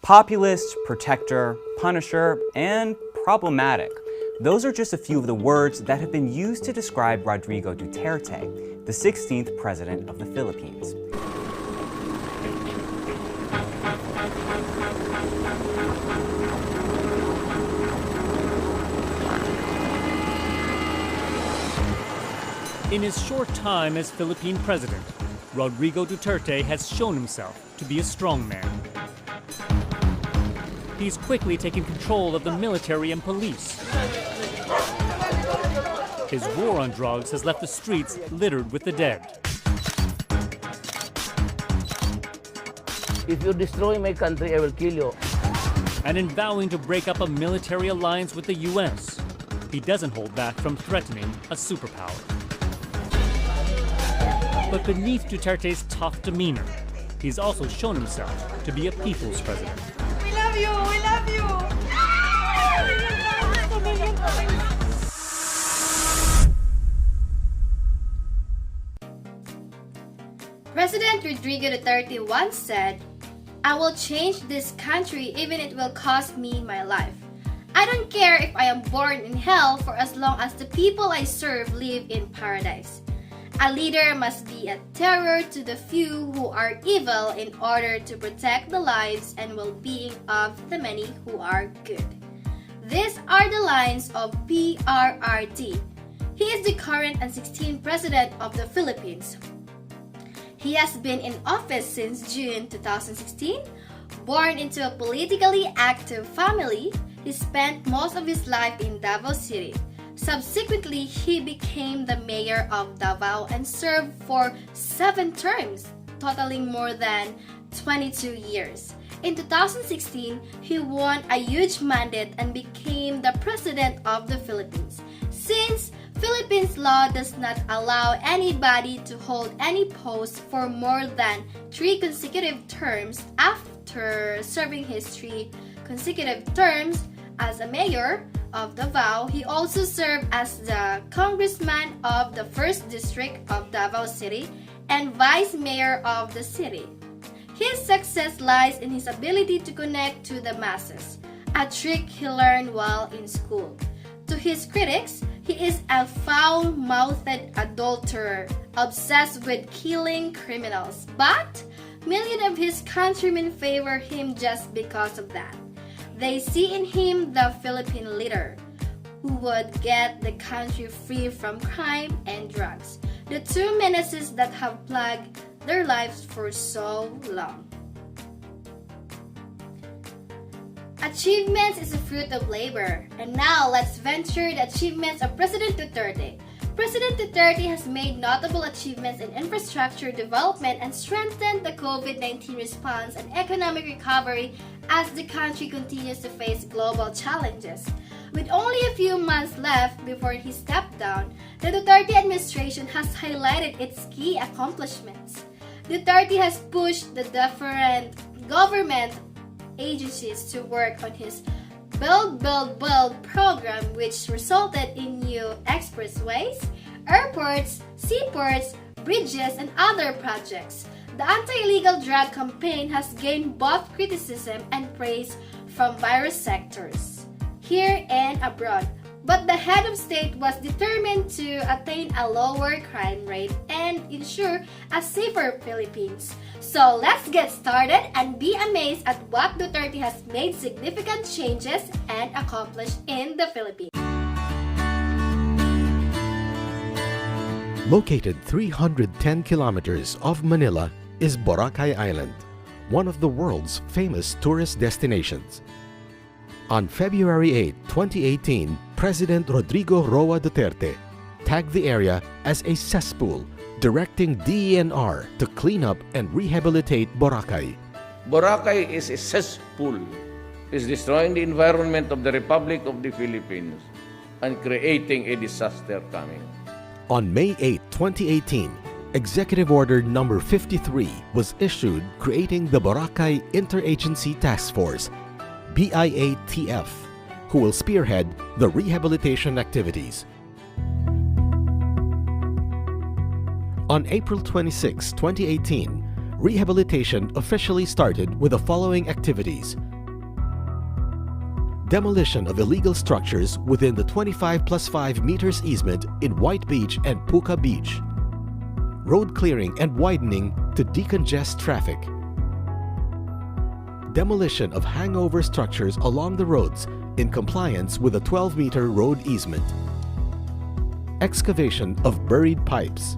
Populist, protector, punisher, and problematic. Those are just a few of the words that have been used to describe Rodrigo Duterte, the 16th president of the Philippines. In his short time as Philippine president, Rodrigo Duterte has shown himself to be a strong man. He's quickly taken control of the military and police. His war on drugs has left the streets littered with the dead. If you destroy my country, I will kill you. And in vowing to break up a military alliance with the US, he doesn't hold back from threatening a superpower. But beneath Duterte's tough demeanor, he's also shown himself to be a people's president. We love you! We love you! President Rodrigo Duterte once said, "I will change this country even if it will cost me my life. I don't care if I am born in hell for as long as the people I serve live in paradise. A leader must be a terror to the few who are evil in order to protect the lives and well-being of the many who are good." These are the lines of PRRD. He is the current and 16th president of the Philippines. He has been in office since June 2016. Born into a politically active family, he spent most of his life in Davao City. Subsequently, he became the mayor of Davao and served for 7 terms, totaling more than 22 years. In 2016, he won a huge mandate and became the president of the Philippines. Since Philippines law does not allow anybody to hold any post for more than 3 consecutive terms after serving his 3 consecutive terms as a mayor of Davao, he also served as the congressman of the 1st District of Davao City and vice mayor of the city. His success lies in his ability to connect to the masses, a trick he learned while in school. To his critics, he is a foul-mouthed adulterer, obsessed with killing criminals. But millions of his countrymen favor him just because of that. They see in him the Philippine leader who would get the country free from crime and drugs, the 2 menaces that have plagued their lives for so long. Achievements is a fruit of labor. And now let's venture the achievements of President Duterte. President Duterte has made notable achievements in infrastructure development and strengthened the COVID-19 response and economic recovery as the country continues to face global challenges. With only a few months left before he stepped down, the Duterte administration has highlighted its key accomplishments. Duterte has pushed the different government agencies to work on his Build, Build, Build program, which resulted in new expressways, airports, seaports, bridges, and other projects. The anti-illegal drug campaign has gained both criticism and praise from various sectors, here and abroad. But the head of state was determined to attain a lower crime rate and ensure a safer Philippines. So let's get started and be amazed at what Duterte has made significant changes and accomplished in the Philippines. Located 310 kilometers off Manila is Boracay Island, one of the world's famous tourist destinations. On February 8, 2018, President Rodrigo Roa Duterte tagged the area as a cesspool, directing DENR to clean up and rehabilitate Boracay. Boracay is a cesspool. It's destroying the environment of the Republic of the Philippines and creating a disaster coming. On May 8, 2018, Executive Order Number 53 was issued creating the Boracay Interagency Task Force, BIATF, who will spearhead the rehabilitation activities. On April 26, 2018, rehabilitation officially started with the following activities: demolition of illegal structures within the 25 plus 5 meters easement in White Beach and Puka Beach, road clearing and widening to decongest traffic, demolition of hangover structures along the roads in compliance with a 12-meter road easement, excavation of buried pipes.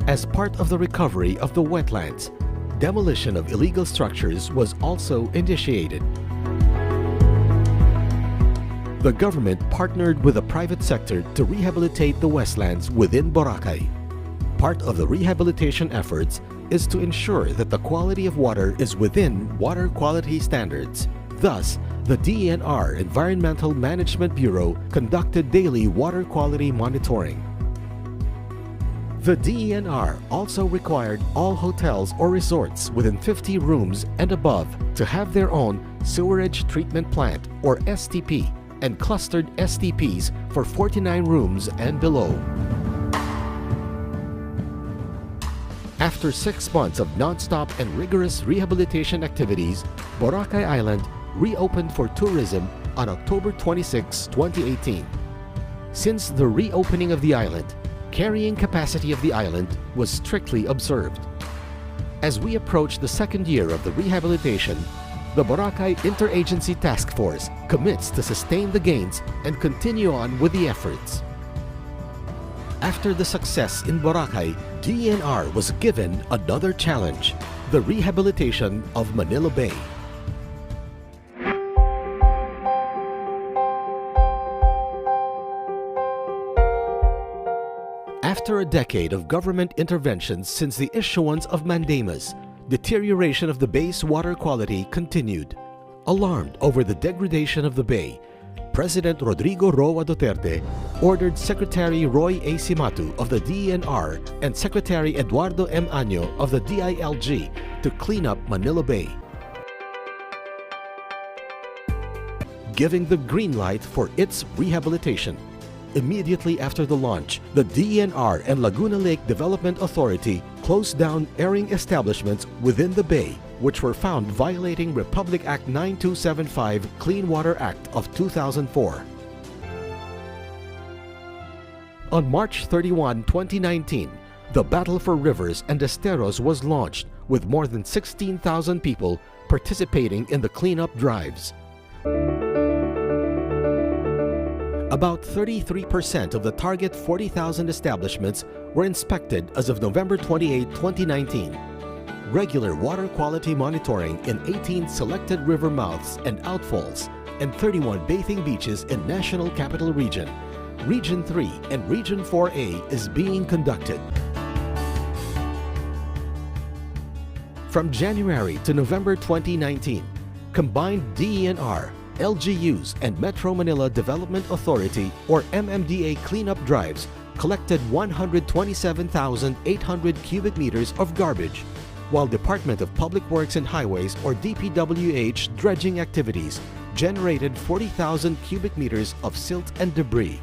As part of the recovery of the wetlands, demolition of illegal structures was also initiated. The government partnered with the private sector to rehabilitate the wetlands within Boracay. Part of the rehabilitation efforts is to ensure that the quality of water is within water quality standards. Thus, the DENR Environmental Management Bureau conducted daily water quality monitoring. The DENR also required all hotels or resorts within 50 rooms and above to have their own sewerage treatment plant or STP and clustered STPs for 49 rooms and below. After 6 months of non-stop and rigorous rehabilitation activities, Boracay Island reopened for tourism on October 26, 2018. Since the reopening of the island, carrying capacity of the island was strictly observed. As we approach the second year of the rehabilitation, the Boracay Interagency Task Force commits to sustain the gains and continue on with the efforts. After the success in Boracay, DENR was given another challenge, the rehabilitation of Manila Bay. After a decade of government interventions since the issuance of mandamus, deterioration of the bay's water quality continued. Alarmed over the degradation of the bay, President Rodrigo Roa Duterte ordered Secretary Roy A. Cimatu of the DENR and Secretary Eduardo M. Año of the DILG to clean up Manila Bay, giving the green light for its rehabilitation. Immediately after the launch, the DENR and Laguna Lake Development Authority closed down airing establishments within the bay which were found violating Republic Act 9275 Clean Water Act of 2004. On March 31, 2019, the Battle for Rivers and Esteros was launched with more than 16,000 people participating in the cleanup drives. About 33% of the target 40,000 establishments were inspected as of November 28, 2019. Regular water quality monitoring in 18 selected river mouths and outfalls and 31 bathing beaches in National Capital Region, Region 3 and Region 4A is being conducted. From January to November 2019, combined DENR, LGUs and Metro Manila Development Authority or MMDA cleanup drives collected 127,800 cubic meters of garbage, while Department of Public Works and Highways or DPWH dredging activities generated 40,000 cubic meters of silt and debris.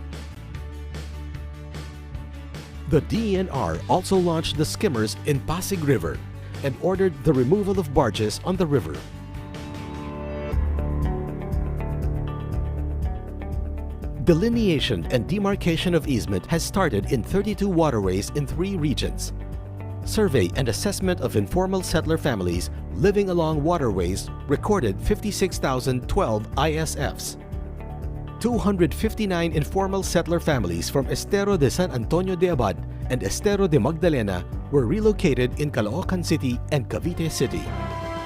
The DENR also launched the skimmers in Pasig River and ordered the removal of barges on the river. Delineation and demarcation of easement has started in 32 waterways in 3 regions. Survey and assessment of informal settler families living along waterways recorded 56,012 ISFs. 259 informal settler families from Estero de San Antonio de Abad and Estero de Magdalena were relocated in Caloocan City and Cavite City.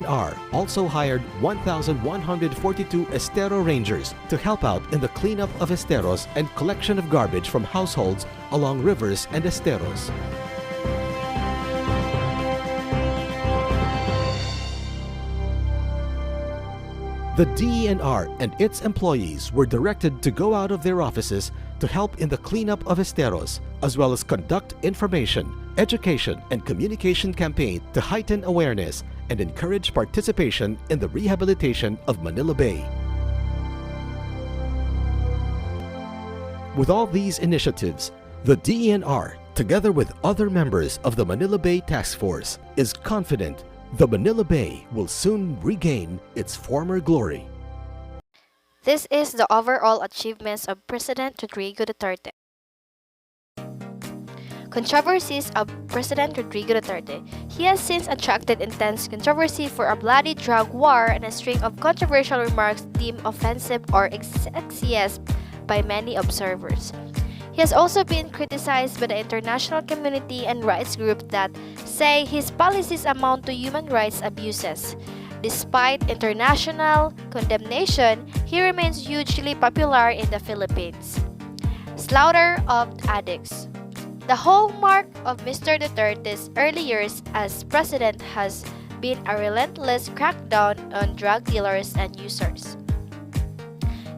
DENR also hired 1,142 Estero Rangers to help out in the cleanup of esteros and collection of garbage from households along rivers and esteros. The DENR and its employees were directed to go out of their offices to help in the cleanup of esteros, as well as conduct information, education, and communication campaign to heighten awareness and encourage participation in the rehabilitation of Manila Bay. With all these initiatives, the DENR, together with other members of the Manila Bay Task Force, is confident The Manila Bay will soon regain its former glory. This is the overall achievements of President Rodrigo Duterte. Controversies of President Rodrigo Duterte. He has since attracted intense controversy for a bloody drug war and a string of controversial remarks deemed offensive or sexist by many observers. He has also been criticized by the international community and rights groups that say his policies amount to human rights abuses. Despite international condemnation, he remains hugely popular in the Philippines. Slaughter of addicts. The hallmark of Mr. Duterte's early years as president has been a relentless crackdown on drug dealers and users.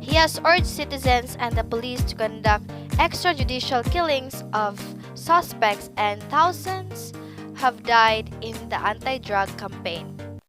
He has urged citizens and the police to conduct extrajudicial killings of suspects, and thousands have died in the anti-drug campaign.